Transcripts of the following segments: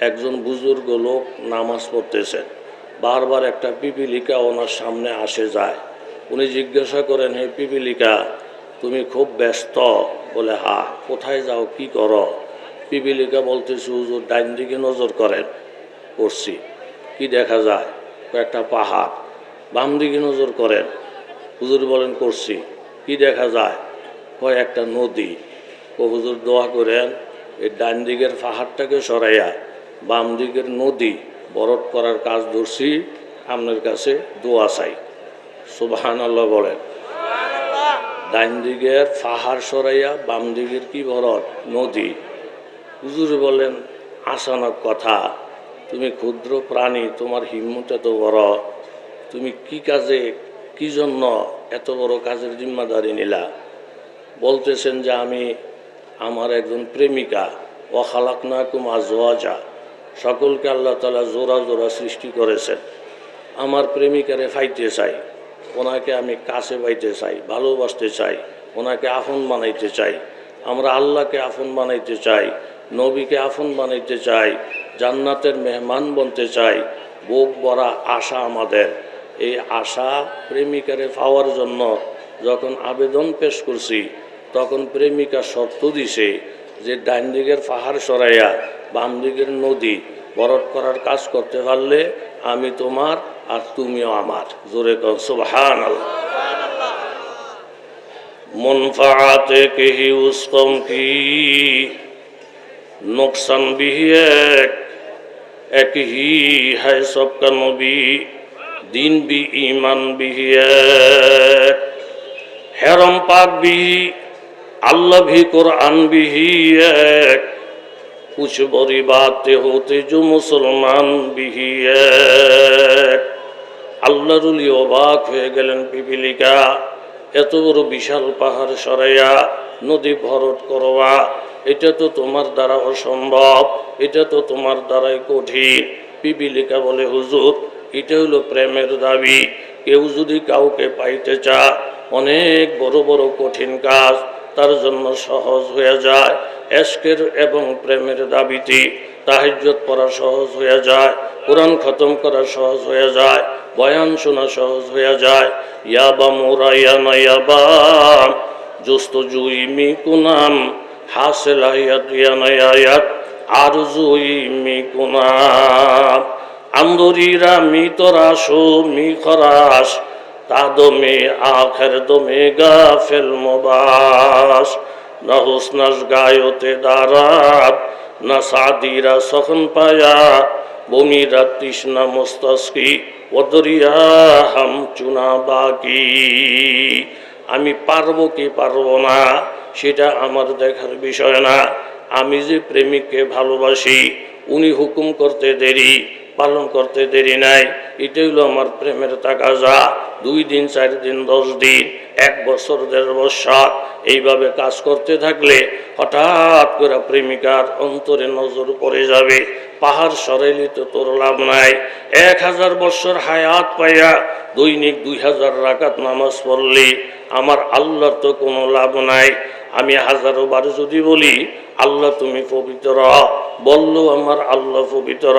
একজন বুজুর্গ লোক নামাজ পড়তেছেন, বারবার একটা পিপিলিকা ওনার সামনে আসে যায়। উনি জিজ্ঞাসা করেন, হে পিপিলিকা, তুমি খুব ব্যস্ত? বলে, হা। কোথায় যাও, কি করো? পিপিলিকা বলতেছে, হুজুর ডাইন দিকে নজর করেন। করছি। কি দেখা যায়? একটা পাহাড়। বাম দিকে নজর করেন। হুজুর বলেন, করছি। কি দেখা যায়? কয় একটা নদী। ও হুজুর দোয়া করেন এই ডান দিকের পাহাড়টাকে সরাইয়া বাম দিকের নদী বরফ করার কাজ ধরছি, আপনার কাছে দোয়া চাই। সুবহানাল্লাহ বলেন। ডান দিকের পাহাড় সরাইয়া বাম দিকের কি বরফ? নদী। হুজুর বলেন, আসানক কথা, তুমি ক্ষুদ্র প্রাণী, তোমার হিম্মত এত বড়, তুমি কি কাজে, কি জন্য এত বড় কাজের জিম্মাদারি নিলা? বলতেছেন যে আমি আমার একজন প্রেমিকা, ওয়াখালাকনাকুম আজওয়াজা, সকলকে আল্লাহ তাআলা জোড়া জোড়া সৃষ্টি করেছেন। আমার প্রেমিকারে পাইতে চাই, ওনাকে আমি কাছে পাইতে চাই, ভালোবাসতে চাই, ওনাকে আপন বানাইতে চাই। আমরা আল্লাহকে আপন বানাইতে চাই, নবীকে আপন বানাইতে চাই, জান্নাতের মেহমান বনতে চাই। বুক ভরা আশা আমাদের। এই আশা প্রেমিকারে পাওয়ার জন্য যখন আবেদন পেশ করছি, তখন প্রেমিকা শর্ত দিছে যে ডান দিকের পাহাড় সরাইয়া বাম দিকের নদী বরফ করার কাজ করতে পারলে আমি তোমার আর তুমিও আমার। জোরে কর সুবহানাল্লাহ। মুনফাআতে কেহি উসকম কি নুকসান বিহি এক হি হ্যায় সবকা নবী, দিন বি ইমান বিহি এক, হেরম পাক বিহি अल्लाह भी कुरान भी ही एक, कुछ बड़ी बातें होते जो मुसलमान भी ही एक। আল্লাহর ওলি অবাক হয়ে গেলেন, পিপিলিকা এত বড় বিশাল পাহাড় সরাইয়া নদী ভরট করবা, এটা তো তোমার দ্বারা অসম্ভব, এটা তো তোমার দ্বারাই কঠিন। পিপিলিকা বলে, হুজুর এটা হলো প্রেমের দাবি। কেউ যদি কাউকে পাইতে চায়, অনেক বড় বড় কঠিন কাজ তার জন্য সহজ হয়ে যায়। এশকের এবং প্রেমের দাবিতে তাহাজ্জুদ পড়া সহজ হয়ে যায়, কোরআন খতম করা সহজ হয়ে যায়, বয়ান শোনা সহজ হয়ে যায়। ইয়াবা মোরা ইয়ানা ইয়াবা জুস্তজুই মিকুনাম হাসিল আয়াত ইয়ানা আয়াত আরজুই মিকুনাম আন্দরিরা মিতরাশো মিখরাস তাদমে আখের দমে গাফেল মোবাস না হুসনাস গায়তে দারাত না সাদিরা সখন পায়া বমিরা তৃষ্ণা মস্তাসকি ওদরিয়া হাম চুনা বাকি। আমি পারবো কি পারবো না সেটা আমার দেখার বিষয় না। আমি যে প্রেমিককে ভালোবাসি, উনি হুকুম করতে দেরি, পালন করতে দেরি নাই, এটা হলো আমার প্রেমের তাকাজা। 2 দিন 4 দিন 10 দিন 1 বছর 1.5 বছর এইভাবে কাজ করতে থাকলে হঠাৎ করে প্রেমিকার অন্তরে নজর পড়ে যাবে। পাহাড় সরাইলে তো তোর লাভ নাই। 1000 বছর হায়াত পাইয়া দৈনিক 2000 রাকাত নামাজ পড়লে আমার আল্লাহর তো কোনো লাভ নাই। আমি 1000 বার যদি বলি আল্লাহ তুমি পবিত্র, বললো আমার আল্লাহ পবিত্র,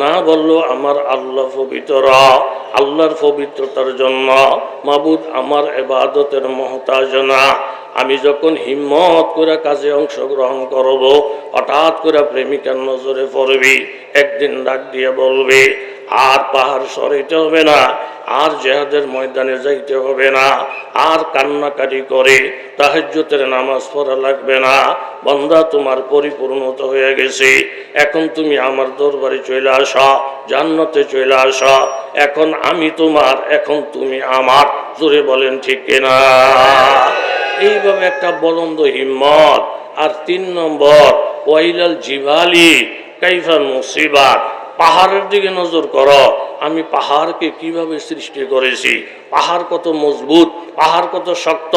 না বললো আমার আল্লাহ পবিত্র। আল্লাহর পবিত্রতার জন্য মাবুদ আমার ইবাদতের মুহতাজ না। আমি যখন হিম্মত করে কাজে অংশগ্রহণ করব, হঠাৎ করে প্রেমিকার নজরে পড়বি, একদিন ডাক দিয়ে বলবে, আর পাহাড় সরাইতে হবে না, আর জিহাদের ময়দানে যাইতে হবে না, আর কান্নাকাটি করে তাহাজ্জুদের নামাজ পড়া লাগবে না। বান্দা তোমার পরিপূর্ণতা হয়ে গেছে, এখন তুমি আমার দরবারে চলে আসো, জান্নাতে চলে আসো। এখন আমি তোমার, এখন তুমি আমার। জোরে বলেন ঠিক কিনা? এইভাবে একটা বলন্দ হিম্মত। আর 3 নম্বর ওয়াইলাল জিবালি কাইফা মুসিবাত, পাহাড়ের দিকে নজর করো। আমি পাহাড়কে কিভাবে সৃষ্টি করেছি, পাহাড় কত মজবুত, পাহাড় কত শক্ত।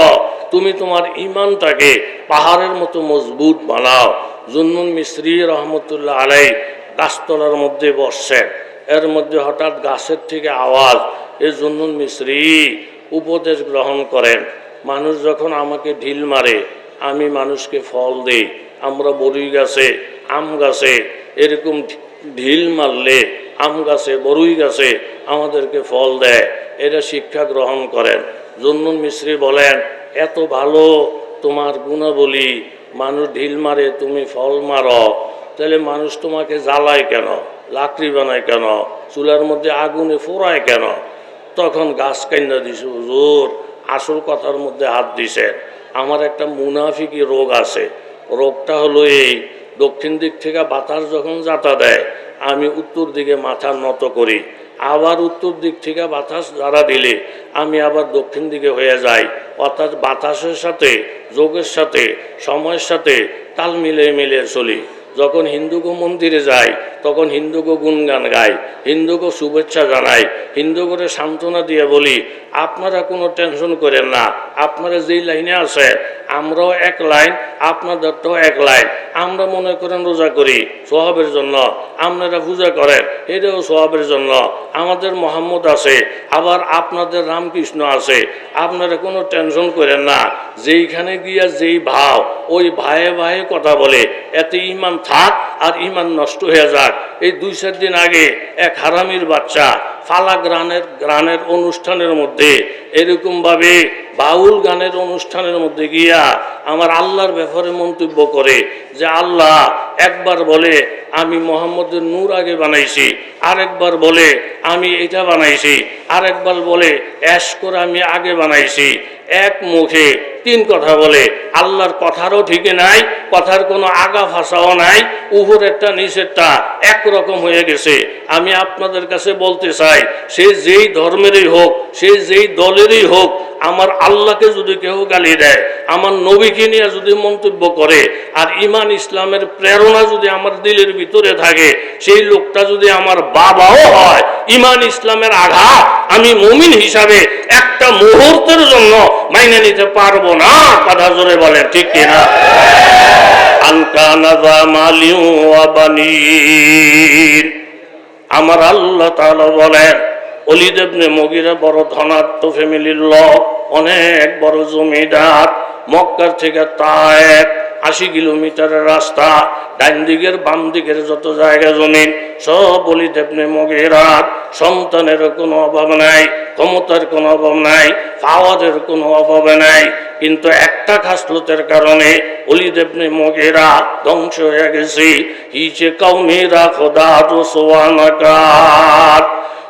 তুমি তোমার ঈমানটাকে পাহাড়ের মতো মজবুত বানাও। জুন্নুন মিসরি রহমতুল্লাহ আলাই গাছতলার মধ্যে বসছেন, এর মধ্যে হঠাৎ গাছের থেকে আওয়াজ। এই জুন্নুন মিসরি উপদেশ গ্রহণ করেন, মানুষ যখন আমাকে ঢিল মারে, আমি মানুষকে ফল দেই। আমরা বড়ই গাছে, আম গাছে এরকম ঢিল মারলে আম গাছে বরুই গাছে আমাদেরকে ফল দেয়, এটা শিক্ষা গ্রহণ করেন। জুন্নুন মিস্ত্রি বলেন, এত ভালো তোমার গুণাবলী, মানুষ ঢিল মারে তুমি ফল মারো, তাহলে মানুষ তোমাকে জ্বালায় কেন, লাকড়ি বানায় কেন, চুলার মধ্যে আগুনে ফোড়ায় কেন? তখন গাছ কাইন্দা দিছে, হুজুর আসল কথার মধ্যে হাত দিছেন। আমার একটা মুনাফিকি রোগ আছে। রোগটা হলো এই, দক্ষিণ দিক থেকে বাতাস যখন যাতা দেয় আমি উত্তর দিকে মাথা নত করি, আবার উত্তর দিক থেকে বাতাস যারা দিলে আমি আবার দক্ষিণ দিকে হয়ে যাই। অর্থাৎ বাতাসের সাথে, যোগের সাথে, সময়ের সাথে তাল মিলিয়ে মিলিয়ে চলি। যখন হিন্দুগো মন্দিরে যাই তখন হিন্দুগো গুণগান গাই, হিন্দুগো শুভেচ্ছা জানাই, হিন্দুগোরে সান্ত্বনা দিয়ে বলি আপনারা কোনো টেনশন করেন না, আপনারা যেই লাইনে আছে আমরাও এক লাইন, আপনাদেরটাও এক লাইন। আমরা মনে করেন রোজা করি সোহাবের জন্য, আপনারা পূজা করেন এটাও সোহাবের জন্য। আমাদের মোহাম্মদ আছে, আবার আপনাদের রামকৃষ্ণ আছে, আপনারা কোনো টেনশন করেন না। যেইখানে গিয়া যেই ভাব, ওই ভাইয়ে ভাইয়ে কথা বলে, এতে ইমান থাক আর ইমান নষ্ট হয়ে যাক। এই 2-4 দিন আগে এক হারামির বাচ্চা ফালা গানের অনুষ্ঠানের মধ্যে এরকমভাবে বাউল গানের অনুষ্ঠানের মধ্যে গিয়া আমার আল্লাহর ব্যাপারে মন্তব্য করে যে আল্লাহ একবার বলে আমি মোহাম্মদের নূর আগে বানাইছি, আরেকবার বলে আমি এটা বানাইছি, আরেকবার বলে অ্যাশ করে আমি আগে বানাইছি। এক মুখে 3 কথা বলে। আল্লাহর কথারও ঠিক নাই, কথার কোনো আগা ভাষাও নাই, উপরেরটা নিচেরটা একরকম হয়ে গেছে। আমি আপনাদের কাছে বলতে চাই, সে যেই ধর্মেরই হোক, সে যেই দলেরই হোক, আমার আল্লাহকে যদি কেউ গালি দেয়, আমার নবীকে নিয়ে যদি মন্তব্য করে, আর ইমান ইসলামের প্রেরণা যদি আমার দিলের ভিতরে থাকে, সেই লোকটা যদি আমার বাবাও হয়, ইমান ইসলামের আঘাত আমি মুমিন হিসাবে একটা মুহূর্তের জন্য মাইনে নিতে পারবো না। কথা জোরে বলেন ঠিক কিনা? আমার আল্লাহ তাআলা বলেন, ওলীদ ইবনে মুগীরা বড় ধনাঢ্য ফ্যামিলির লোক, অনেক বড় জমিদার। মক্কার থেকে তায়েফ 80 কিলোমিটারের রাস্তা, ডান দিকের বাম দিকের যত জায়গা জমিন সব ওলীদ ইবনে মুগীরার। সন্তানের কোনো অভাব নাই, ক্ষমতার কোনো অভাব নাই, পাওয়ারের কোনো অভাব নাই, কিন্তু একটা খাসলতের কারণে ওলীদ ইবনে মুগীরা ধ্বংস হয়ে গেছে। হিচে কওমেরা খোদা রসওয়ানাকার,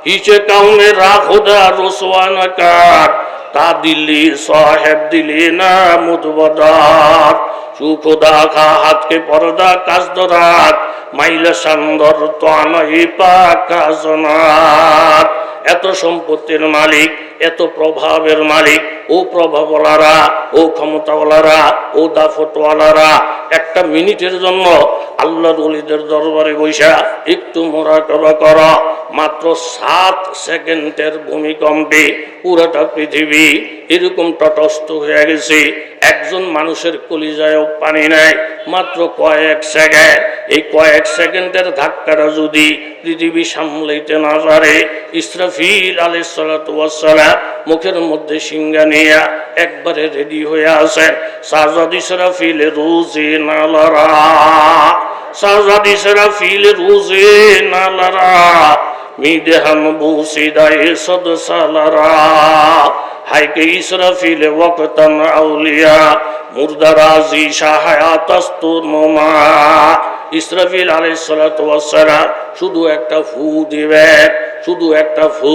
হিচে কওমেরা খোদা রসওয়ানাকার, তা দিল্লি সাহেব দিলি না মুদবদার। সুখোদা খা হাতকে পর্দা কাজ দরাত, মাইলা সান্দর তো আনাই পাকা জনাত। এত সম্পত্তির মালিক, এত প্রভাবের মালিক, ও প্রভাবওয়ালারা, ও ক্ষমতাওয়ালারা, ও দাফতওয়ালারা একটা মিনিটের জন্য আল্লাহর ওলীদের দরবারে বৈশা একটু মুরাকাবা করা। মাত্র 7 সেকেন্ডের ভূমিকম্পে পুরোটা পৃথিবী এরকম তটস্থ হয়ে গেছে। একজন মানুষের কলিজায়ও পানি নাই, মাত্র কয়েক সেকেন্ড। এই কয়েক সেকেন্ডের ধাক্কাটা যদি পৃথিবী সামলাইতে না পারে, ইসরাফিল আলাইহিস সালাতু ওয়াস সালাম মুখের মধ্যে সিংহা নিয়ে একবারে রেডি হয়ে আসেন। সাজাদ ইসরাফিল রুজি নালারা, সাজাদ ইসরাফিল রুজি নালারা, মিদেহান বুসিদায়ে সদ সালারা। হাইকে ইসরাফিল ওয়াক্তান আউলিয়া, মুরদারাজি শাহায়াতাস্তুরমা। ইসরাফিল আলাইহিস সালাতু ওয়াস সালাম শুধু একটা ফু দিবেন, শুধু একটা ফু।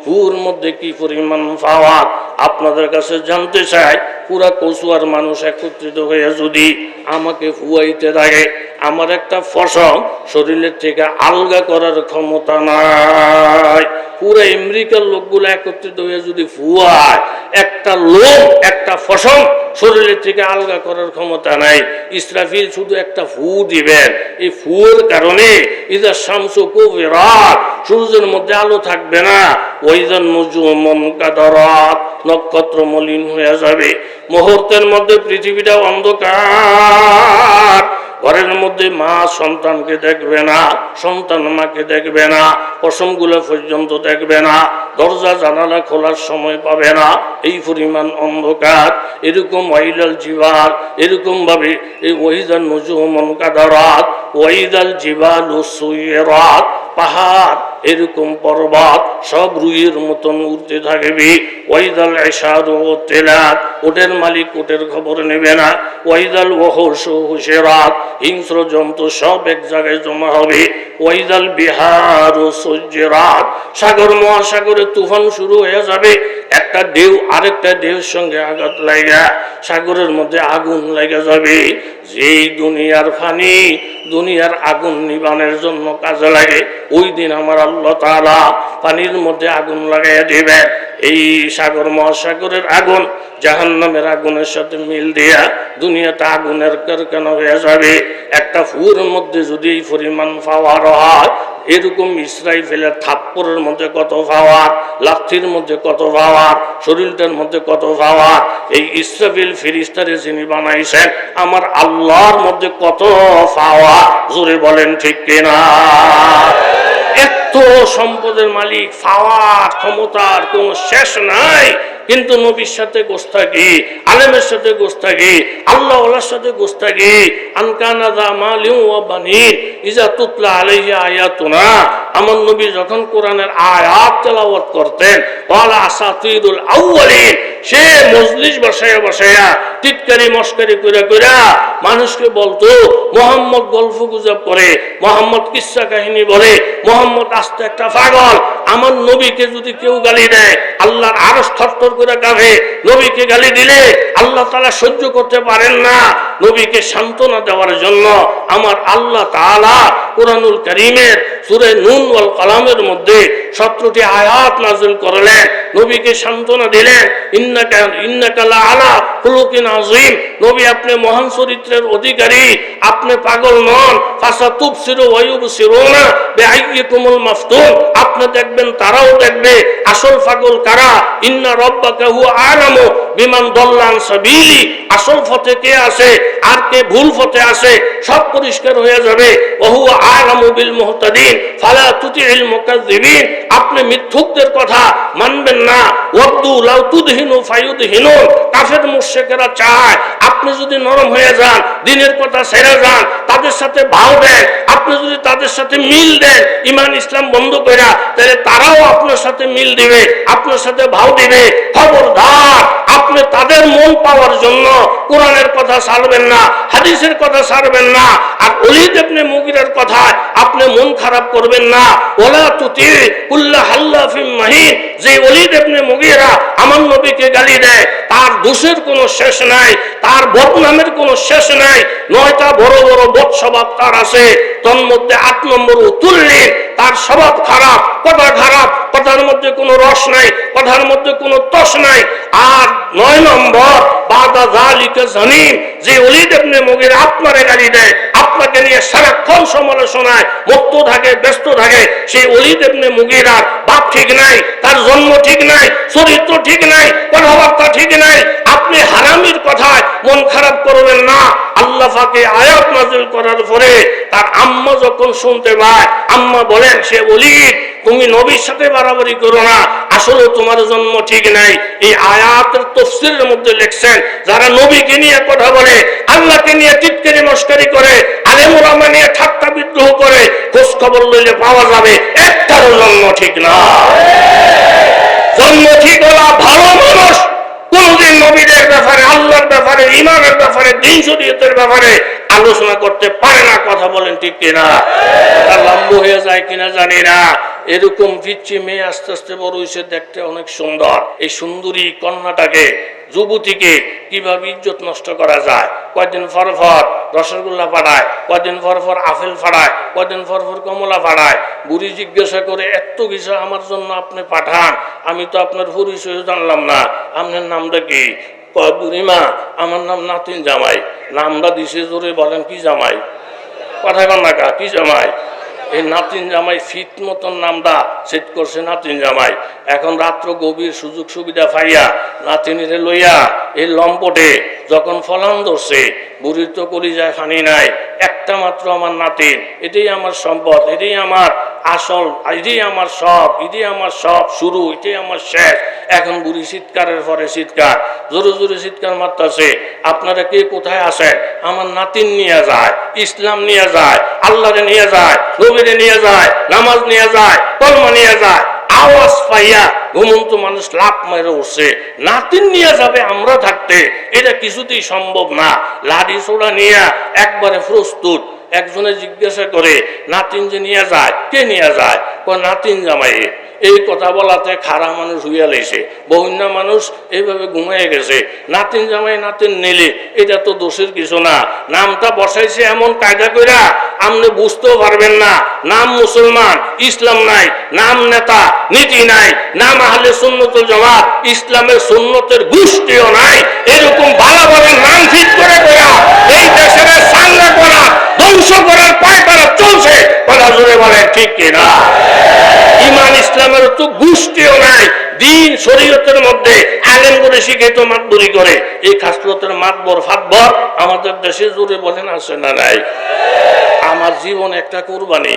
ফুর মধ্যে কি পরিমাণ পাওয়ার আপনাদের কাছে জানতে চাই। পুরা কচুয়ার মানুষ একত্রিত হয়ে যদি আমাকে ফুয়াইতে থাকে, আমার একটা ফসল শরীরের থেকে আলগা করার ক্ষমতা নাই। পুরা আমেরিকার লোকগুলো একত্রিত হয়ে যদি ফুয়ায়, একটা লোক একটা ফসল শরীরের থেকে আলগা করার ক্ষমতা নাই। ইসরাফিল শুধু একটা ফু দিবেন। এই ফুর কারণে ইদা শামসু কুবিরাত, সূর্যের মধ্যে আলো থাকবে না। ওয়াইজান নুজুমুন কাদারাত, নক্ষত্র মলিন হয়ে যাবে। মুহূর্তের মধ্যে পৃথিবীটা অন্ধকার। ঘরের মধ্যে মা সন্তানকে দেখবে না, সন্তান মাকে দেখবে না, পশমগুলো পর্যন্ত দেখবে না, দরজা জানালা খোলার সময় পাবে না, এই পরিমাণ অন্ধকার। এরকম ওয়াইদাল জিবাল, এরকম ভাবে এই ওয়াইদাল নুজুমুন কাদারাত, ওয়াইদাল জিবালু সুইরাত, পাহাড় এরকম পর্বত সব রুইয়ের মতন উঠতে থাকবে। ওয়াইদাল ইশারু তিলাত, ওটের মালিক ওটের খবর নেবে না। ওয়াইদাল ওয়াহুশু হুশিরাত, হিংস্র জন্তু সব এক জায়গায় জমা হবে। ওয়াইদাল বিহারু সুজ্জিরাত, সাগর মহাসাগরে তুফান শুরু হয়ে যাবে। একটা ঢেউ আরেকটা ঢেউর সঙ্গে আঘাত লাগা সাগরের মধ্যে আগুন লেগে যাবে। যেই দুনিয়ার ফানি, দুনিয়ার আগুন নিবানের জন্য কাজে লাগে, ওই দিন আমার আল্লাহ তাআলা পানির মধ্যে আগুন লাগাইয়া দিবেন। এই সাগর মহাসাগরের আগুন জাহান্নামের আগুনের সাথে মিল দিয়া দুনিয়াতে আগুনের কারখানা হয়ে যাবে। একটা ফুর মধ্যে যদি এই পরিমাণ পাওয়ার হয়, এরকম ইসরাইফেলের থাপ্পরের মধ্যে কত পাওয়ার, লাঠির মধ্যে কত পাওয়ার, শরীরটার মধ্যে কত পাওয়ার, এই ইসরাফিল ফেরেশতারে যিনি বানাইছেন আমার আল্লাহর মধ্যে কত পাওয়ার, জোরে বলেন ঠিক কিনা? এত সম্পদের মালিক, পাওয়ার ক্ষমতার কোন শেষ নাই। কিন্তু নবীর সাথে গোস্তাকি, আলেমের সাথে গোস্তাকি, আল্লাহ ওয়ালার সাথে গোস্তাকি। আনকানা যা মালিউ ওয়া বানিন ইজা তুতলা আলাইহি আয়াতুনা, আমার নবী যখন কোরআনের আয়াত তেলাওয়াত করতেন, ওয়ালা আসাতিরুল আউয়ালিন, সে মজলিস বসায়া বসায়া টিটকারি মস্কারি কইরা কইরা মানুষকে বলতো মোহাম্মদ গল্প গুজব করে, মোহাম্মদ কিসসা কাহিনী বলে, মোহাম্মদ আস্তে একটা পাগল। আমার নবীকে যদি কেউ গালি দেয় আল্লাহর আরশ থরথর করে কাঁপে। নবীকে গালি দিলে আল্লাহ তাআলা সহ্য করতে পারেন না। নবীকে সান্ত্বনা দেওয়ার জন্য আমার আল্লাহ তাআলা কুরআনুল কারীমের সূরা নূন ওয়াল কালামের মধ্যে 17টি আয়াত নাযিল করলেন, নবীকে সান্ত্বনা দিলেন। ইন্নাকা লাআলা খুলুকিন আযীম, নবী আপনি মহান চরিত্রের অধিকারী, আপনি পাগল নন। ফাসাতুবসিরু ওয়া ইউবসিরুনা বিআইয়িকুমুল মাফতুন, আপনি দেখবেন তারাও দেখবে আসল পাগল কারা। ইন্না রাব্বাকা হুয়া আ'লামু বিমান দাল্লা আন সাবিলি, আসল পথে কে আছে আর কে ভুল পথে আছে সব পরিষ্কার হয়ে যাবে। ওয়া হুয়া আ'লামু বিল মুহতাদিন ফালা তুতি'ল মুকাজ্জিবিন, আপনি মিথ্যুকদের কথা মানবেন না। ওয়াদু লাউ তুদহিনু ফায়ুদহিনুন, কাফের মুশরিকরা চায় আপনি যদি নরম হয়ে যান, দ্বীনের কথা ছেড়ে যান, তাদের সাথে ভাও দেন, আপনি যদি তাদের সাথে মিল দেন, ঈমান ইসলাম বন্ধ কইরা, তাহলে তারাও আপনার সাথে মিল দিবে, আপনার সাথে ভাও দিবে। খবরদার, আপনি তাদের মন পাওয়ার জন্য কোরআনের কথা ছাড়বেন না, হাদিসের কথা ছাড়বেন না। আর ওলীদ ইবনে মুগীরার কথায় আপনি মন খারাপ করবেন না। ওয়ালা তুতি কুল্লা হাল্লাফিম মাহিন, যে ওলীদ ইবনে মুগীরা আমার নবীকে গালি দেয় তার দোষের কোনো শেষ নাই, তার বদনামের কোনো শেষ নাই। 9টা বড় বড় বদ স্বভাব তার আছে, তন্মধ্যে 8 নম্বর উতুল্লি, তার স্বভাব খারাপ, কথা খারাপ, কথার মধ্যে কোনো রস নাই, কথার মধ্যে কোনো তস নাই। আর 9 নম্বর বাদা যালিকা জানিম, যে ওলীদ ইবনে মুগীরা আপনারে গালি দেয়, আপনাকে নিয়ে সারাক্ষণ সমালোচনায় মুক্ত থাকে, ব্যস্ত থাকে, সেই ওলীদ ইবনে মুগীরার বাপ ঠিক নাই, তার জন্ম ঠিক নাই, চরিত্র ঠিক নাই, কথাবার্তা ঠিক নাই। আপনি হারামির কথায় মন খারাপ করবেন না। আল্লাহ পাকে আয়াত নাযিল করার পরে তার আম্মা যখন শুনতে পায়, আম্মা বলেন সে ওলীদ তুমি নবীর সাথে বাড়াবাড়ি করো না, আসলে তোমার জন্ম ঠিক নাই। এই আয়াতের তাফসীরের মধ্যে লিখছেন যারা নবীকে নিয়ে কথা বলে, আল্লাহকে নিয়ে টিটকারি মস্কারি করে, আলেম ওলামা নিয়ে ঠাট্টা বিদ্রোহ করে, খোঁজ খবর লইলে পাওয়া যাবে একটারও জন্ম ঠিক না। জন্ম ঠিক হলা ভালো মানুষ কোনদিন নবীদের ব্যাপারে, আল্লাহর ব্যাপারে, ঈমানের ব্যাপারে, দ্বীন শরীয়তের ব্যাপারে আলোচনা করতে পারে না। কথা বলেন ঠিক কিনা? এটা লম্বা হয়ে যায় কিনা জানি না। এরকম পিচ্ছি মেয়ে আস্তে আস্তে বড় হয়েছে, দেখতে অনেক সুন্দর। এই সুন্দরী কন্যাটাকে, যুবতীকে কিভাবে ইজ্জত নষ্ট করা যায়। কয়দিন পর পর রসগোল্লা ফাড়ায়, কয়দিন পর পর আপেল ফাড়ায়, কয়দিন পর পর কমলা ফাড়ায়। বুড়ি জিজ্ঞাসা করে এত কিছু আমার জন্য আপনি পাঠান, আমি তো আপনার পরিচয় জানলাম না, আপনার নামটা কি? বুড়িমা আমার নাম নাতিন জামাই। নামটা দিছে জোরে বলেন কি জামাই? কথা কন না, কি জামাই? এই নাতিন জামাই ফিট মতন নামটা সেট করছে নাতিন জামাই। এখন রাত্র গভীর সুযোগ সুবিধা পাইয়া নাতিনিরে লইয়া এই লম্পটে যখন ফলান ধরছে, বুড়ির তো কলিজায় ফানি নাই, একটা মাত্র আমার নাতিন, এটাই আমার সম্পদ, এটাই আমার আসল, এটাই আমার সব, এটাই আমার সব শুরু, এটাই আমার শেষ। এখন বুড়ি চিৎকারের পরে চিৎকার, জোরে জোরে চিৎকার মারতেছে, আপনারা কে কোথায় আসেন? আমার নাতিন নিয়ে যায়, ইসলাম নিয়ে যায়, আল্লাহরে নিয়ে যায়, নবীরে নিয়ে যায়, নামাজ নিয়ে যায়, কলমা নিয়ে যায়। আওয়াজ পাইয়া ঘুমন্ত মানুষ লাফ মেরে উঠছে, নাতিন নিয়ে যাবে আমরা থাকতে, এটা কিছুতেই সম্ভব না। লাঠি ছোড়া নিয়ে একবারে প্রস্তুত। একজনে জিজ্ঞাসা করে, নাতিন যে নিয়ে যায়, কে নিয়ে যায়? নাতিন জামাই। এই কথা বলাতে খারা মানুষ হইয়া লেছে, বন্যা মানুষ এইভাবে ঘুমিয়ে গেছে। নাতিন জামাই নাতিন নিলে এটা তো দোষের কিছু না। নামটা বসাইছে এমন কায়দা কইরা আপনি বুঝতেও পারবেন না। নাম মুসলমান, ইসলাম নাই, নাম নেতা নীতি নাই, নাম আহলে সুন্নতুল জামাত, ইসলামের সুন্নতের গোষ্ঠীও নাই। এরকম ভালো ভালো নাম ঠিক করে এই দেশের সাংঘা করা, ধ্বংস করার পায়তারা চলছে। কথা জোরে বলেন ঠিক কিনা? ইমান ইসলামের তো গোষ্ঠীও নাই। দিন শরীয়তের মধ্যে আলেম করে শিখে তো মাতবরি করে। এই খাসলতের মাতবর ফাতবর আমাদের দেশে জোরে বলেন আছে না নাই? আমার জীবন একটা কোরবানি,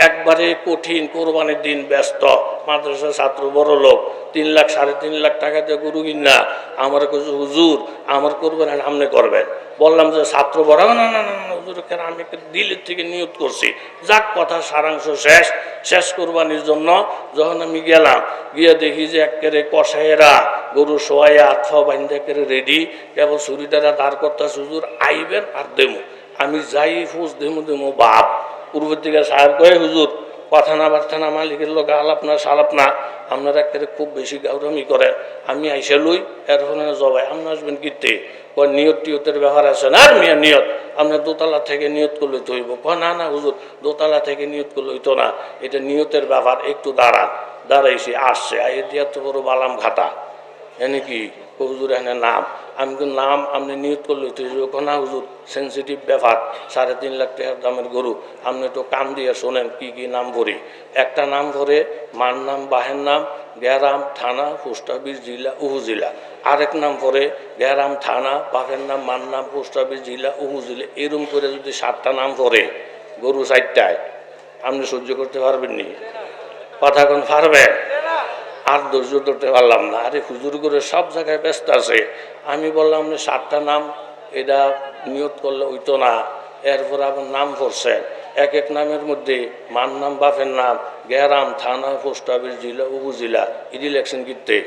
একবারে কঠিন কোরবানির দিন, ব্যস্ত মাদ্রাসা ছাত্র, বড় লোক, 3 লাখ 3.5 লাখ টাকাতে গরু কিনা। আমার কাছে হুজুর আমার কোরবানি সামনে করবেন। বললাম যে ছাত্র বড়, না না না হুজুর, কেন আমি দিলের থেকে নিয়ত করছি। যাক, কথা সারাংশ শেষ কোরবানির জন্য যখন আমি গেলাম, গিয়ে দেখি যে একেবারে কষাইয়েরা গরু শোয়াইয়া আতফা বাইন্দা একেবারে রেডি, কেবল ছুরিটারা দাঁড় করতেছে, হুজুর আইবেন আর দেমু। আমি যাই ফুস দেমু বাপ। পূর্বের দিকে সাহেব কয়ে, হুজুর কথা না বার্তা না, মালিকের লোক আলাপ না সালাপ না, আপনারা একেবারে খুব বেশি গাউরামি করেন। আমি আইসা লই এর ফোনে জবাই, আপনি আসবেন কিতে? নিয়ত টিয়তের ব্যাপার আছে না। আর মিয়া নিয়ত আপনার দোতলা থেকে নিয়ত করলে তো হইব। না না হুজুর, দোতলা থেকে নিয়ত করলে হইতো না, এটা নিয়তের ব্যাপার, একটু দাঁড়াইছি, আসছে আইয়ে দিয়া তো বড় বালাম ঘাটা। এনে কি হুজুর এনে নাম? আমি তো নাম আপনি নিয়ত করলে তো না হুজুর, সেন্সিটিভ ব্যাপার, 3.5 লাখ টাকার দামের গরু, আপনি তো কান দিয়ে শোনেন কি কি নাম ভরি। একটা নাম ভরে মার নাম, বাহের নাম, গ্যারাম, থানা, পোস্ট অফিস, জেলা, উপজেলা। আরেক নাম পরে গ্যারাম, থানা, বাপের নাম, মার নাম, পোস্ট অফিস, জেলা, উপজেলা। এরকম করে যদি 7টা নাম পরে গরু 4টায়, আপনি সহ্য করতে পারবেন নি? কথা কোন পারবেন? আর ধৈর্য ধরতে পারলাম না। আরে হুজুর করে সব জায়গায় ব্যস্ত আছে। আমি বললাম 7টা নাম এটা নিয়ত করলে হইতো না। এরপর আবার নাম পড়ছেন, এক এক নামের মধ্যে মার নাম, বাপের নাম, গ্যারাম, থানা, পোস্ট অফিস, জেলা, উপজেলা, ইডি লেখছেন কিনতে।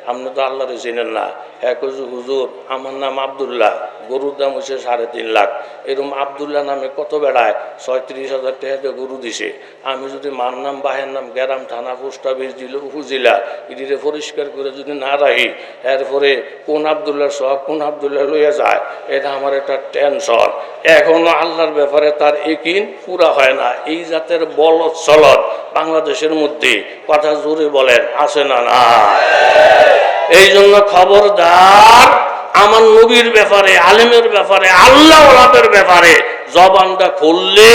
আপনি তো আল্লাহরে চেনেন না। এক হুজুর আমার নাম আবদুল্লাহ, গরুর দাম হচ্ছে 3.5 লাখ। এরকম আবদুল্লাহ নামে কত বেড়ায় 36,000 টাকা গরু দিছে। আমি যদি মার নাম, বাহের নাম, গ্যারাম, থানা, পোস্ট অফিস, জেলা, উপজেলা ইডিরে পরিষ্কার করে যদি না রাখি, এরপরে কোন আবদুল্লাহ সহ কোন আবদুল্লাহ লইয়া যায়, এটা আমার একটা টেনশন। এখনো আল্লাহর ব্যাপারে তার ইকিন পুরা হয় না। এই জাতের বলদ চলদ বাংলাদেশের মধ্যে, কথা জোরে বলেন আছে না না? এই জন্য খবরদার, আমার নবীর ব্যাপারে, আলেমের ব্যাপারে, আল্লাহ ওয়ালাদের ব্যাপারে জবানটা খুললে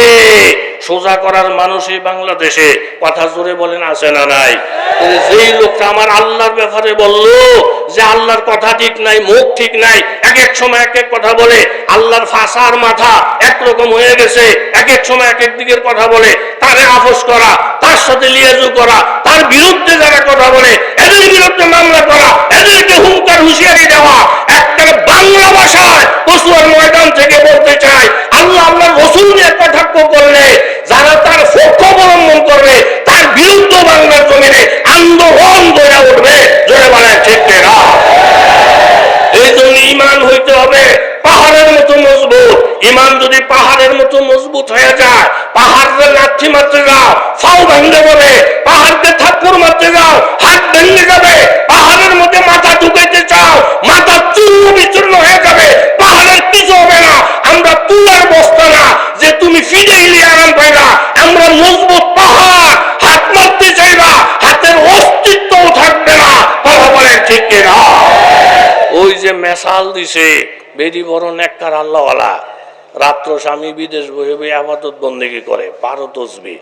সোজা করার মানুষ এই বাংলাদেশে, কথা জোরে বলেন আছে না নাই? যেই লোকটা আমার আল্লাহর ব্যাপারে বললো যে আল্লাহর কথা ঠিক নাই, মুখ ঠিক নাই, এক এক সময় এক এক কথা বলে, আল্লাহর ফাঁসার মাথা একরকম হয়ে গেছে, এক এক সময় এক এক দিকের কথা বলে, তারে আপোষ করা, তার সাথে লিয়াজু করা, তার বিরুদ্ধে যারা কথা বলে এদের বিরুদ্ধে মামলা করা, এদেরকে হুঙ্কার হুঁশিয়ারি দেওয়া, একটা বাংলা ভাষায় কসুয়ার ময়দান থেকে বলতে চাই, আল্লাহ আল্লাহর রাসূল নিয়ে কটাক্ষ করলে যারা তার পক্ষ অবলম্বন করবে তার বিরুদ্ধে বাংলার জমিনে আন্দোলন গড়ে উঠবে। জোরে বলেন ঠিক না? এই জন্য ইমান হইতে হবে পাহাড়ের মতো মজবুত। ইমান যদি পাহাড়ের মতো মজবুত হয়ে যায়, পাহাড়কে লাঠি মারতে যাও ফাও ভেঙে যাবে, পাহাড়কে থাপ্পড় মারতে যাও হাত ভেঙে যাবে, পাহাড়ের মধ্যে মাথা ঢুকাইতে চাও মাথা চূর্ণ বিচূর্ণ হয়ে যাবে, পাহাড়ের কিছু হবে না। আমরা তুলার বস্তা না যে তুমি ফিরে এলে আরাম পাইবা। আমরা মজবুত পাহাড়, হাত মারতে চাইবা হাতের অস্তিত্বও থাকবে না। কথা বলেন ঠিক কিনা? ওই যে মেসাল দিছে বেরি বড় নেককার আল্লাহওয়ালা, রাত্র স্বামী বিদেশ বয়ে বয়ে আবাদত বন্দেগী করে 12 তসবি,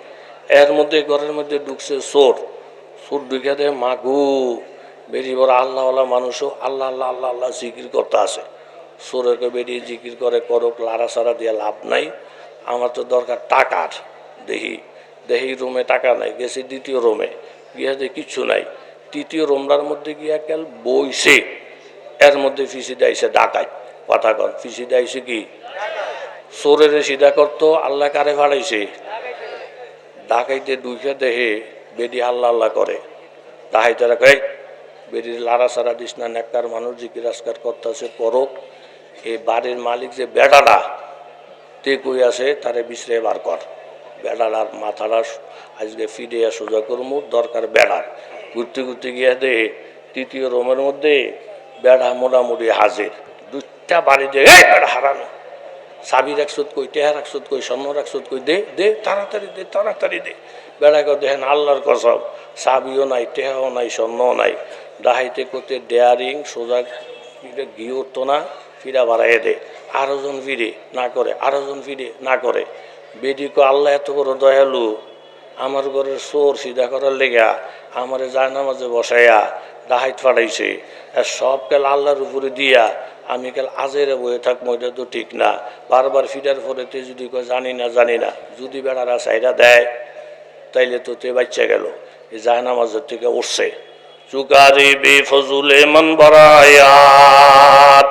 এর মধ্যে ঘরের মধ্যে ঢুকছে চোর ঢুকে দেয় মাগু। বেরি বড় আল্লাহওয়ালা মানুষও আল্লাহ আল্লাহ আল্লাহ আল্লাহ জিকির করতে আছে। সোরকে বেরিয়ে জিকির করে করুক, লাড়া সারা দিয়ে লাভ নাই, আমার তো দরকার টাকার। দেখি দেখি রুমে টাকা নাই, গেছি দ্বিতীয় রুমে গিয়া দেখি কিচ্ছু নাই। তৃতীয় রুমটার মধ্যে গিয়া কেল বইছে, এর মধ্যে ফিসি দেয়ছে ডাকায়। কথা কন, ফিসি দেয়ছে কি? চোরের সিধা করতো, আল্লাহ কারে ভাড়াইছে? ডাকাইতে দুইখে দেহে বেদি আল্লাহ আল্লাহ করে। ডাকাইতেরা কয় বেদির লাড়া সারা দিস না, নেককার মানুষ জিকির আজকার করতেছে করুক। এই বাড়ির মালিক যে বেড়াটা তে কই আছে তারে বিশ্রে বার কর। বেড়ার মাথাটা আজকে ফিরে সোজা করমু, দরকার বেড়ার। ঘুরতে ঘুরতে গিয়ে দে তৃতীয় রুমের মধ্যে বেড়া মোটামুটি হাজির। দুইটা বাড়িতে এই বেড়া হারানো, চাবি রাখছত কই, টেহা রাখছত কই, স্বর্ণ রাখছত কই, দে দে তাড়াতাড়ি দে তাড়াতাড়ি দে। বেড়াকে দেখেন আল্লাহর কসম, চাবিও নাই, টেহাও নাই, স্বর্ণও নাই। ডাহাইতে করতে ডেয়ারিং সোজা ঘি উঠতো না, ফিরা বাড়াইয়ে দে। আরো জন ফিরে না করে, আরো জন ফিরে না করে। বেডিকে আল্লাহ এত বড় দয়ালু, আমার ঘরের চোর সিধা করার লেগা আমারে জায়নামাজে বসাইয়া ডাহাইত ফাটাইছে। আর সব কাল আল্লাহর উপরে দিয়া আমি কাল আজেরে বয়ে থাকবো, এটা তো ঠিক না। বারবার ফিরার পরেতে যদি কয় জানি না জানি না, যদি বেড়ারা চাইরা দেয় তাইলে তো তে বাচ্চা গেল। এই জায়নামাজের থেকে উঠছে। চুকারে বেফজুলে মন বরায়াত,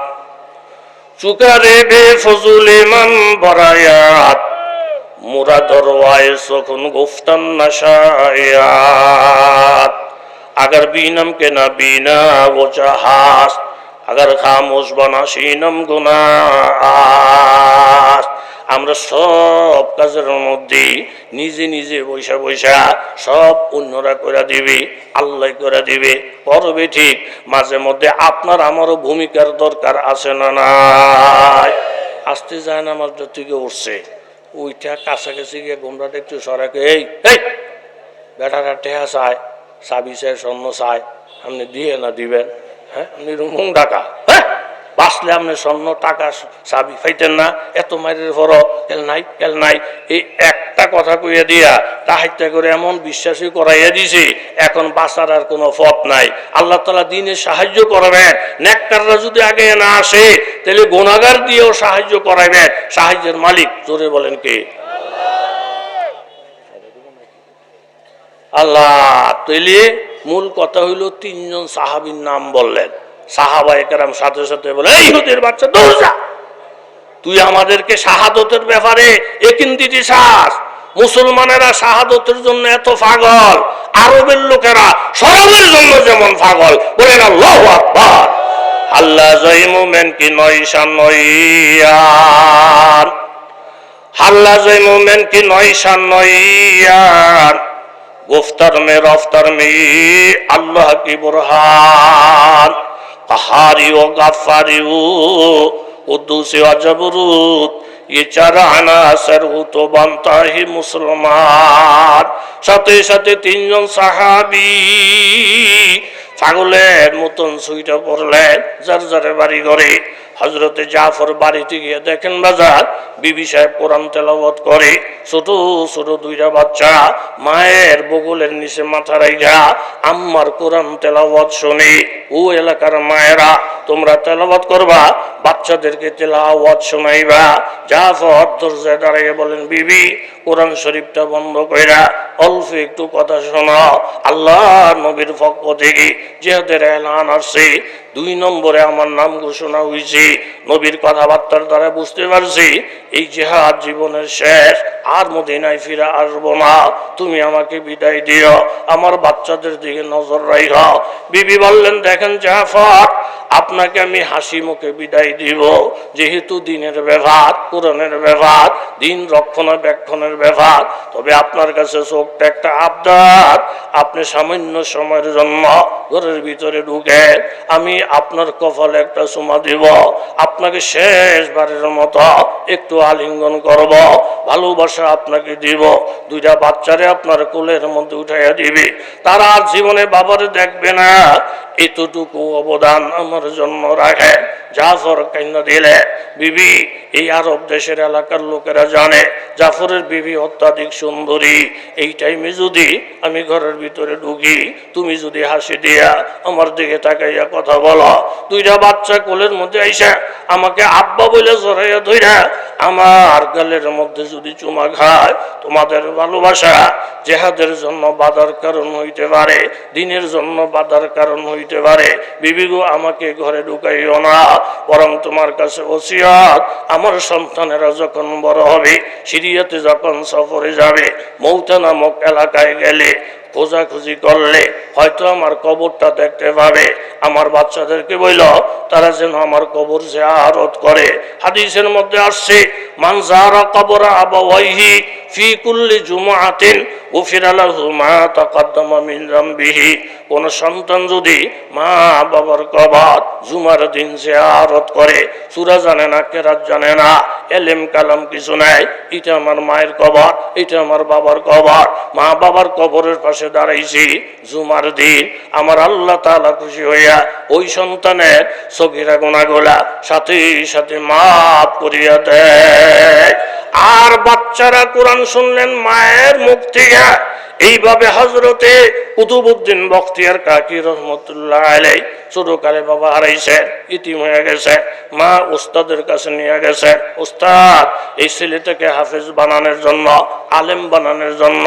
চুকারে বেফজুলে মন বরায়াত, মুরা দরওয়ায় সখন গুফতান নশায়াত। अगर बीनम के ना बीना वो चाहास, अगर खामोश बना सीनम गुनाह। আমরা সব কাজের মধ্যে নিজে নিজে বৈশা বৈশা সব অন্যরা করে দিবে, আল্লাহ করে দিবে, করবে ঠিক। মাঝে মধ্যে আপনার আমারও ভূমিকার দরকার আছে না নাই? আসতে যায় না আমার থেকে উঠছে, ওইটা কাছাকাছি গিয়ে গোমরাটা একটু সরাকে, এই এই বেটারা টেহা চায়, চাবি চায়, স্বর্ণ চায়, আপনি দিয়ে না দিবেন? হ্যাঁ, আপনি রুমুং ডাকা, হ্যাঁ বাঁচলে আপনি স্বর্ণ টাকা চাবি পাইতেন না? এত মাইরের পর কেল নাই কেল নাই, এই একটা কথা কইয়া দিয়া তাহাইত্যা করে এমন বিশ্বাসী করাইয়া দিছে, এখন বাঁচার আর কোনো পথ নাই। আল্লাহ তাআলা দিনে সাহায্য করবেন। নেককাররা যদি আগে না আসে তাহলে গুনাহগার দিয়েও সাহায্য করাইবেন। সাহায্যের মালিক জোরে বলেন কে? আল্লাহ। তাইলে মূল কথা হইল তিনজন সাহাবীর নাম বললেন। সাহাবায়ে কেরাম সাথে সাথে বলে, এই ইহুদির বাচ্চা দৌড় যা, তুই আমাদেরকে শাহাদতের ব্যাপারে একিন দিতে চাস? মুসলমানেরা শাহাদতের জন্য এত পাগল, আরবের লোকেরা শরাবের জন্য যেমন পাগল। বলেন আল্লাহু আকবার। আল্লাহ জয় মুমিন কি নয় শান নয়ান, আল্লাহ জয় মুমিন কি নয় শান নয়ান, गुफ्तर में रफ्तार में अल्लाह की बुरहान, कहारी व गफ्फारी व कुद्दूस व जबरूत, ये चार अनासर हो तो बनता ही मुसलमान। साथे साथे तीनजन साहाबी পাগলের মতন সুইটা পড়লেন, যার যারে বাড়ি ঘরে। হযরতে জাফর বাড়িতে গিয়ে দেখেন বাজার বিবি সাহেব কোরআন তেলাওয়াত করে। ছোট ছোট দুইটা বাচ্চা মায়ের বগলের নিচে মাথা রাইখা আম্মার কোরআন তেলাওয়াত শুনে। ও এলাকার মায়েরা, তোমরা তেলাওয়াত করবা, বাচ্চাদেরকে তেলাওয়াত শোনাইবা। জাফর দরজায় দাঁড়িয়ে বলেন, বিবি কোরআন শরীফটা বন্ধ কইরা অল্প একটু কথা শোনাও। আল্লাহ নবীর পক্ষ থেকে জিহাদের এলান আসছে। 2 নম্বরে আমার নাম ঘোষণা হয়েছে। নবীর কথাবার্তার দ্বারা বুঝতে পারছি এই জিহাদ জীবনের শেষ, আর মদিনায় ফিরে আসবো না। তুমি আমাকে বিদায় দিও, আমার বাচ্চাদের দিকে নজর রাখো। বিবি বললেন, দেখেন জাফর, আপনাকে আমি হাসি মুখে বিদায় দিব, যেহেতু দিনের ব্যাপার, কোরআনের ব্যাপার, দিন রক্ষণাবেক্ষণের ব্যাপার। তবে আপনার কাছে ছোট্ট একটা আবদার, আপনি সামান্য সময়ের জন্য ঘরের ভিতরে ঢুকে আমি আপনার কপালে একটা চুমা দিব, আপনাকে শেষবারের মতো একটু আলিঙ্গন করব, ভালোবাসা আপনাকে দিব। 2টা বাচ্চারে আপনার কোলের মধ্যে উঠাইয়া দিবে, তারা আর জীবনে বাবারে দেখবে না, এতটুকু অবদান আমার জন্য রাখে। জাফর কান্না দিলে। বিবি, এই আরব দেশের এলাকার লোকেরা জানে জাফরের বিবি অত্যাধিক সুন্দরী। এই টাইমে যদি আমি ঘরের ভিতরে ঢুকি, তুমি যদি হাসি দিয়া আমার দিকে তাকাইয়া কথা বলো, দুইটা বাচ্চা কোলের মধ্যে আইসা আমাকে আব্বা বলে জড়াইয়া ধইরা আমার গালের মধ্যে যদি চুমা খায়, তোমাদের ভালোবাসা জেহাদের জন্য বাধার কারণ হইতে পারে, দিনের জন্য বাধার কারণ হইতে পারে। বিবি গো, আমাকে ঘরে ঢুকাইও না, বরং তোমার কাছে ওসিয়ত, আমার সন্তানেরা যখন বড় হবে, সিরিয়াতে যখন সফরে যাবে, মৌতা নামক এলাকায় গেলে খোঁজাখুঁজি করলে হয়তো আমার কবরটা দেখতে পাবে। আমার বাচ্চাদেরকে বইল তারা যেন আমার কবর জিয়ারত করে। হাদিসের মধ্যে আসছে, মান যারা কবর আবাওয়াইহি ফি কুল্লি জুমআতিন গুফিরা লাহু মা তাকাদ্দামা মিন যামবিহি। কোন সন্তান যদি মা বাবার কবর জুমার দিন জিয়ারত করে, সূরা জানে না, কেরাত জানে না, এলেম কালাম কিছু নাই, এটা আমার মায়ের কবর, এটা আমার বাবার কবর, মা বাবার কবরের পাশে দাঁড়াইছি জুমার দিন, আমার আল্লাহ তাআলা খুশি হইয়া ওই সন্তানের সগীরা গুনাহগুলা সাথে সাথে মাফ করিয়া দেয়। আর বাচ্চারা কোরআন শুনলেন মায়ের মুখ থেকে। এইভাবে হযরতে কুতুবউদ্দিন বখতিয়ার কাকি রহমতুল্লাহ আলাইহি ছোটকালে বাবা হারাইছে, ইতিম হয়ে গেছে, মা উস্তাদের কাছে নিয়ে গেছে। উস্তাদ, এই ছেলেটাকে হাফেজ বানানোর জন্য, আলেম বানানোর জন্য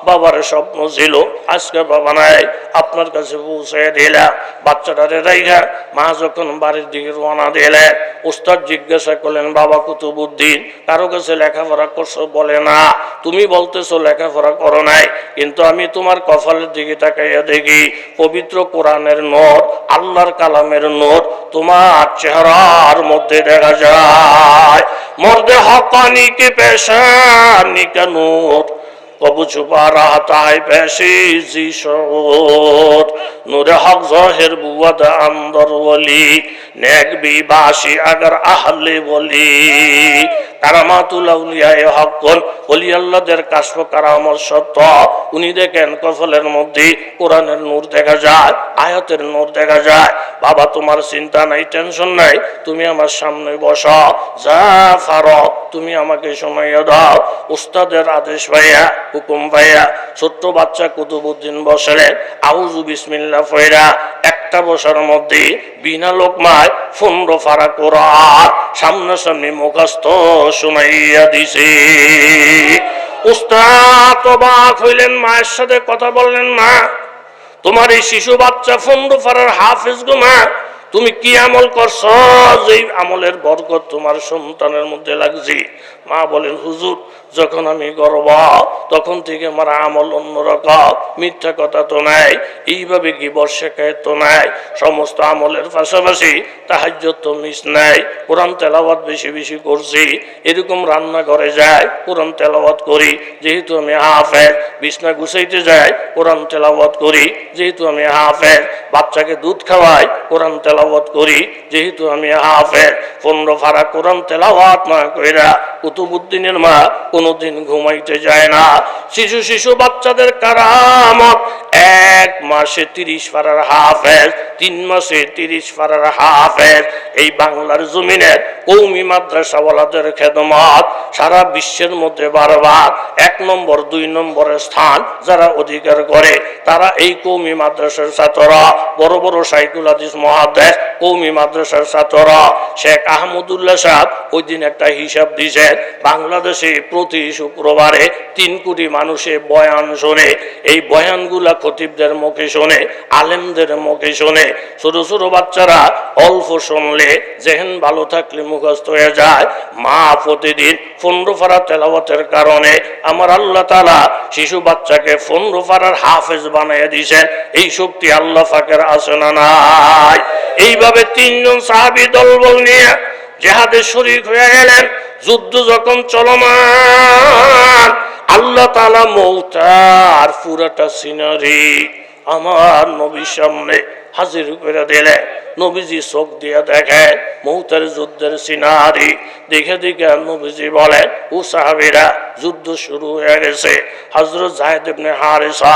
বাবার স্বপ্ন ছিল, আজকে বাবা নাই, আপনার কাছে পৌঁছে দিলাম। বাচ্চাটারে রাইখা মা যখন বাড়ির দিকে রওনা দিলে, উস্তাদ জিজ্ঞাসা করলেন, বাবা কুতুবউদ্দিন, কারো কাছে লেখাপড়া করছো? বলে না। তুমি বলতেছো লেখাপড়া করো নাই, কিন্তু আমি তোমার কপালের দিকে তাকাইয়া দেখি পবিত্র কোরআনের নূর, আল্লাহর কালামের নূর তোমার চেহারার মধ্যে দেখা যায়। মর্দে হকানি কে পেশানি কা নূর কবু ছুপা রাহতা है पैशी जी शोर नूरे हक ज़ाहिर बुवद अंदर वली नेक भी बाशी अगर आहले वली কারামাতুল আউলিয়ায়ে হক্কুন, ওলি আল্লাহদের কাশফ কারামত সত্য। উনি দেখেন কফলের মধ্যে কোরআনের নূর দেখা যায়, আয়াতের নূর দেখা যায়। বাবা, তোমার চিন্তা নাই, টেনশন নাই, তুমি আমার সামনে বসো, যা পারো তুমি আমাকে শোনাইয়া দাও। উস্তাদের আদেশ পাইয়া, হুকুম পাইয়া ছোট্ট বাচ্চা কুতুবউদ্দিন বসলেন। আউযু বিসমিল্লাহ পড়া একটা বসার মধ্যে বিনা লোকমায় 15 পারা কোরআন সামনাসামনি মুখস্থ শুনাইয়া দিছে। উস্তাদ অবাক হইলেন, মায়ের সাথে কথা বললেন, মা তোমার এই শিশু বাচ্চা 15 পারার হাফেজ গো, মা তুমি কি আমল করছো যে আমলের বরকত তোমার সন্তানের মধ্যে লাগছে? মা বলেন, হুজুর, যখন আমি গর্ব তখন থেকে আমার আমল অন্যরকম, মিথ্যা কথা তো নাই, এইভাবে গীবত শেখায় তো নাই, সমস্ত আমলের পাশাপাশি তাহাজ্জুদ তো মিস নাই, কোরআন তেলাওয়াত বেশি বেশি করছি, এরকম রান্না ঘরে যায় কোরআন তেলাওয়াত করি, যেহেতু আমি হাফেজ, বিছনা গুছাইতে যাই কোরআন তেলাওয়াত করি, যেহেতু আমি হাফেজ, বাচ্চাকে দুধ খাওয়াই কোরআন তেলাওয়াত করি, যেহেতু আমি হাফেজ। 15 পারা কোরআন তেলাওয়াত না কইরা কুতুবউদ্দিনের মা কোনোদিন ঘুমাইতে যায় না। শিশু বাচ্চাদের কারামত, 1 মাসে 30 পারার হাফেজ, 3 মাসে 30 পারার হাফেজ। এই বাংলার জমিনের কওমি মাদ্রাসাওয়ালাদের খেদমত সারা বিশ্বের মধ্যে বারবার 1 নম্বর 2 নম্বরের স্থান যারা অধিকার করে, তারা এই কওমি মাদ্রাসার ছাত্ররা। বড় বড় শাইখুল হাদিস মুহাদ্দিস কওমি মাদ্রাসার ছাত্ররা। শেখ আহমদুল্লাহ সাহেব ওই দিন একটা হিসাব দিয়েছেন, বাংলাদেশে প্রতি শুক্রবারে 3 কোটি মানুষে বয়ান শোনে। এই বয়ানগুলা খতিবদের মুখে শোনে, আলেমদের মুখে শোনে। ছোট ছোট বাচ্চারা অল্প শুনলে, জেহেন ভালো থাকলে মুখস্থ হয়ে যায়। মা প্রতিদিন 15 পারা তেলাওয়াতের কারণে আমার আল্লাহ তাআলা শিশু বাচ্চাকে 15 পারার হাফেজ বানিয়ে দিয়েছেন। এই শক্তি আল্লাহ পাকের আছে না নাই? এইভাবে 3 জন সাহাবী দলবল নিয়ে জিহাদে শরীক হয়ে গেলেন। যুদ্ধ যখন চলমান, আল্লাহ তাআলা মওতার পুরাটা সিনারি আমার নবীর সামনে হাজির করে দিলে। নবীজি চোখ দিয়ে দেখে মৌতের যুদ্ধের সিনারি। দেখে দেখে নবীজি বলেন, ও সাহাবীরা, যুদ্ধ শুরু হয়ে গেছে। হযরত যায়েদ ইবনে হারিসা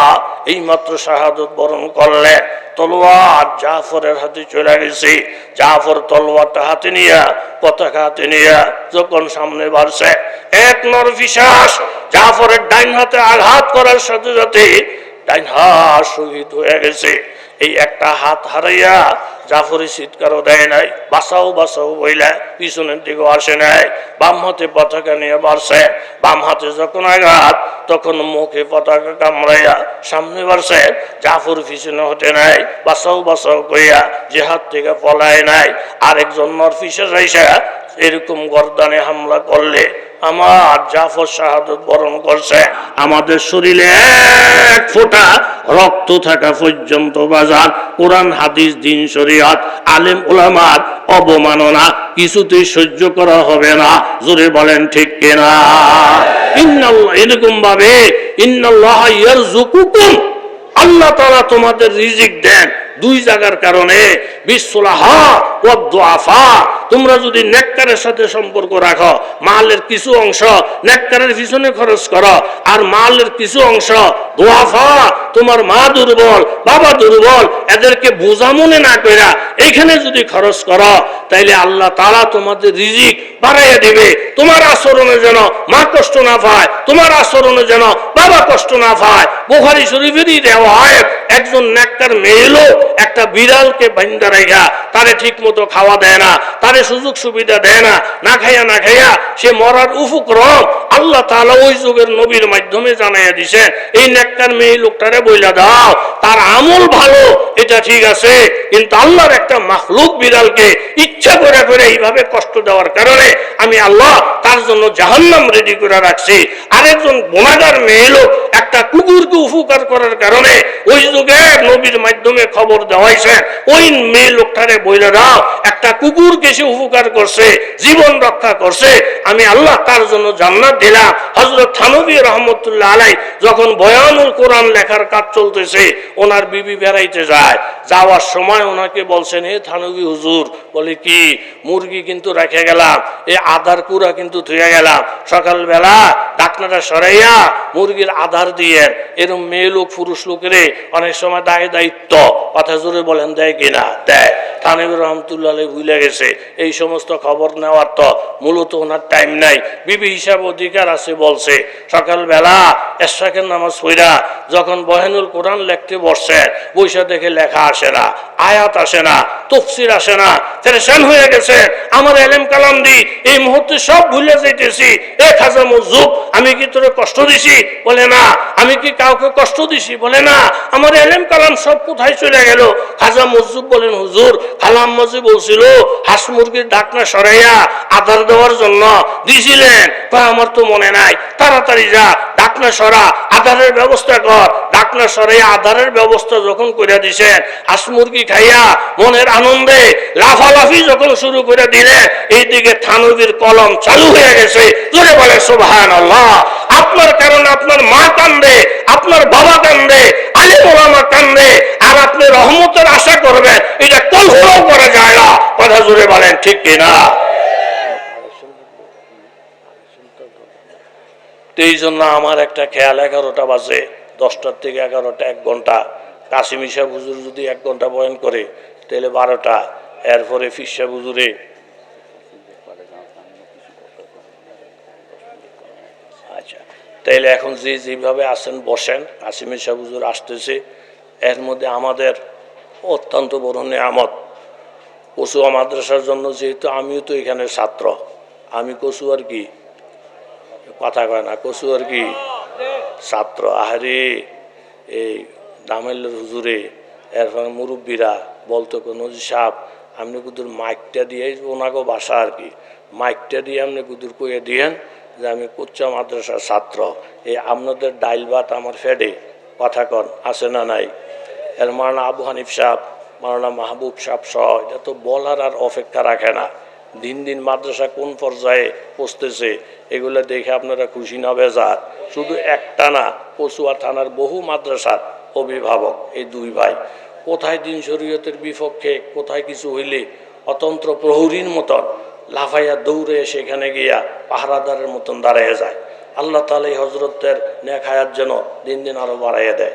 এইমাত্র শাহাদত বরণ করলেন। তলোয়ার জাফরের হাতে চলে গেছে। জাফর তলোয়ারটা হাতে নিয়ে, পতাকা হাতে নিয়ে যখন সামনে বাড়ছে, এক নরপিশাচ জাফরের ডাইন হাতে আঘাত করার সাথে সাথে ডাইন হাত শহীদ হয়ে গেছে। এই একটা হাত হারাইয়া জাফরি চিৎকারও দেয় নাই, বাঁচাও বাঁচাও বইলা পিছনের দিকেও আসে নাই। বাম হাতে পতাকা নিয়ে বাড়ছে। বাম হাতে যখন আঘাত, তখন মুখে পতাকা কামড়াইয়া সামনে বাড়ছে। জাফর পিছনে হটে নাই, বাঁচাও বাঁচাও কইয়া জিহাদ থেকে পলায় নাই। আরেকজন নরপিশাচ আইসা এরকম গর্দানে হামলা করলে আমার জাফর শাহাদত বরণ করছে। আমাদের শরীরে এক ফোঁটা রক্ত থাকা পর্যন্ত বাজার কোরআন হাদিস দিন শরীয়ত আলেম উলামার অবমাননা কিছুতেই সহ্য করা হবে না। জোরে বলেন ঠিক কিনা? ইন্নাল্লাহ, এরকম ভাবে ইন্নাল্লাহ ইয়ারযুকুকুম, আল্লাহ তাআলা তোমাদের রিজিক দেন দুই জায়গার কারণে। বিসলাহা ওয়াদ দুআফা, তোমরা যদি নেককারের সাথে সম্পর্ক রাখো, মালের কিছু অংশ নেককারের পিছনে খরচ করো, আর মালের কিছু অংশ দুআফা, তোমার মা দুর্বল, বাবা দুর্বল, এদেরকে বোঝা মনে না কইরা এইখানে যদি খরচ করো, তাইলে আল্লাহ তাআলা তোমাদের রিজিক বাড়াইয়া দিবে। তোমার আচরণে যেন মা কষ্ট না পায়, তোমার আচরণে যেন বাবা কষ্ট না পায়। বুখারী শরীফেরই রিওয়ায়াত, একজন নেককার মেয়ে লোক একটা বিড়ালকে বাঁধা রাখা, তারে ঠিক মতো খাওয়া দেয় না, তারে সুযোগ সুবিধা দেয় না, না খাইয়া সে মরার উপক্রম। আল্লাহ তাআলা ওই যুগের নবীর মাধ্যমে জানাইয়া দিছেন, এই নেককার মেয়ে লোকটারে বইলা দাও, তার আমল ভালো এটা ঠিক আছে, কিন্তু আল্লাহর একটা মাখলুক বিড়ালকে ইচ্ছা করে করে এইভাবে কষ্ট দেওয়ার কারণে আমি আল্লাহ তার জন্য জাহান্নাম রেডি করে রাখছি। আরেকজন গুনাহগার মেয়ে লোক একটা কুকুরকে উপকার করার কারণে ওই যুগে নবীর মাধ্যমে খবর দেওয়াইছে, ওই মেয়ে লোকটারে বইলা দাও, একটা কুকুরকে সে উপকার করছে, জীবন রক্ষা করছে, আমি আল্লাহ তার জন্য জান্নাত দিলাম। হযরত থানবী রাহমাতুল্লাহ আলাইহি যখন বয়ানুল কোরআন লেখার কাজ চলতেছে, ওনার বিবি বেড়াইতে যায়, যাওয়ার সময় ওনাকে বলছেন, হে থানবী হুজুর, বলে কি, মুরগি কিন্তু রেখে গেলাম, এই আদার কুড়া কিন্তু ধুয়ে গেলাম, সকালবেলা ঢাকনাটা সরাইয়া মুরগির আধার দিয়ে। এরকম মেয়ে লোক পুরুষ লোকেরে অনেক সময় দায়িত্ব, কথা জোরে বলেন, দেয় কিনা? দেয়। থানবী রহমতুল্লাহ আলাইহি ভুলে গেছে এই সমস্ত খবর নেওয়ার, তো মূলত ওনার টাইম নাই। বিবি হিসাব অধিকার আছে বলছে, সকালবেলা এশরাকের নামাজ পড়া যখন বয়ানুল কোরআন লিখতে বসছে, বৈশা দেখে লেখা আসে না, আয়াত আসে না, তাফসীর আসে না, পেরেশান হয়ে গেছে। আমার এলেম কালাম দি এই মুহূর্তে সব ভুলে যাইতেছি। এ খাজা মজুব, আমি কি তোরে কষ্ট দিছি? বলে না। আমি কি কাউকে কষ্ট দিছি? বলে না। আমার এলেম কালাম সব কোথায় চলে গেল? খাজা মজুব বলেন, হুজুর, খালাম মজি বলছিল হাঁস মুরগির ঢাকনা সরাইয়া আধার দেওয়ার জন্য দিছিলেন। আমার তো মনে নাই, তাড়াতাড়ি যা, ঢাকনা সরা, আধারের ব্যবস্থা কর। ঢাকনা সরাইয়া আধারের ব্যবস্থা যখন করে দিছেন, হাঁস মুরগি খাইয়া মনের আনন্দে লাফালাফি যখন শুরু করে দিলেন, এইদিকে থানবীর কলম চালু হয়ে গেছে। জোরে বলে সুবহানাল্লাহ। আপনার কারণে আপনার মা কান্দে, আপনার বাবা কান্দে, আলেম ওলামা কান্দে, আর আপনি রহমতের আশা করবেন, এটা কল্পনাও করা যায় না। কথা জোরে বলেন ঠিক কিনা? এই জন্য আমার একটা খেয়াল, 11টা বাজে, 10টার থেকে 11টা 1 ঘন্টা। কাসিম সাহেব হুজুর যদি 1 ঘন্টা বয়ান করে, তাহলে 12টা। এরপরে ফির সাহেব হুজুরে, আচ্ছা, তাইলে এখন যেভাবে আসেন বসেন। কাসিম সাহেব হুজুর আসতেছে। এর মধ্যে আমাদের অত্যন্ত বড় নেয়ামত, কচুয়া মাদ্রাসার জন্য, যেহেতু আমিও তো এখানে ছাত্র, আমি কচুয়ার কি কথা কয় না, কচুয়ার কি ছাত্র। আহারে, এই দামেলের হুজুরে, এরপরে মুরব্বীরা বলতো, নজি সাহেব, আপনি কুদুর মাইকটা দিয়ে, ওনাকে বাসা আর কি, মাইকটা দিয়ে আপনি কুদুর কইয়া দিয়েন যে আমি কচুয়া মাদ্রাসার ছাত্র, এই আপনাদের ডাইল ভাত আমার ফেডে, কথা কন আছে না নাই? এর মাওলানা আবু হানিফ সাহেব, মাওলানা মাহবুব সাহেব সহ, এটা তো বলার আর অপেক্ষা রাখে না। দিন দিন মাদ্রাসা কোন পর্যায়ে পৌঁছতেছে, এগুলো দেখে আপনারা খুশি না বেজার? শুধু একটা না, কচুয়া থানার বহু মাদ্রাসার অভিভাবক, এই দুই ভাই কোথায় দিন শরীয়তের বিপক্ষে কোথায় কিছু হইলে অতন্ত্র প্রহরীর মতন লাফাইয়া দৌড়ে সেখানে গিয়া পাহারাদারের মতন দাঁড়াইয়া যায়। আল্লাহ তাআলা এই হযরতের নেক হায়াত যেন দিন দিন আরো বাড়াইয়া দেয়।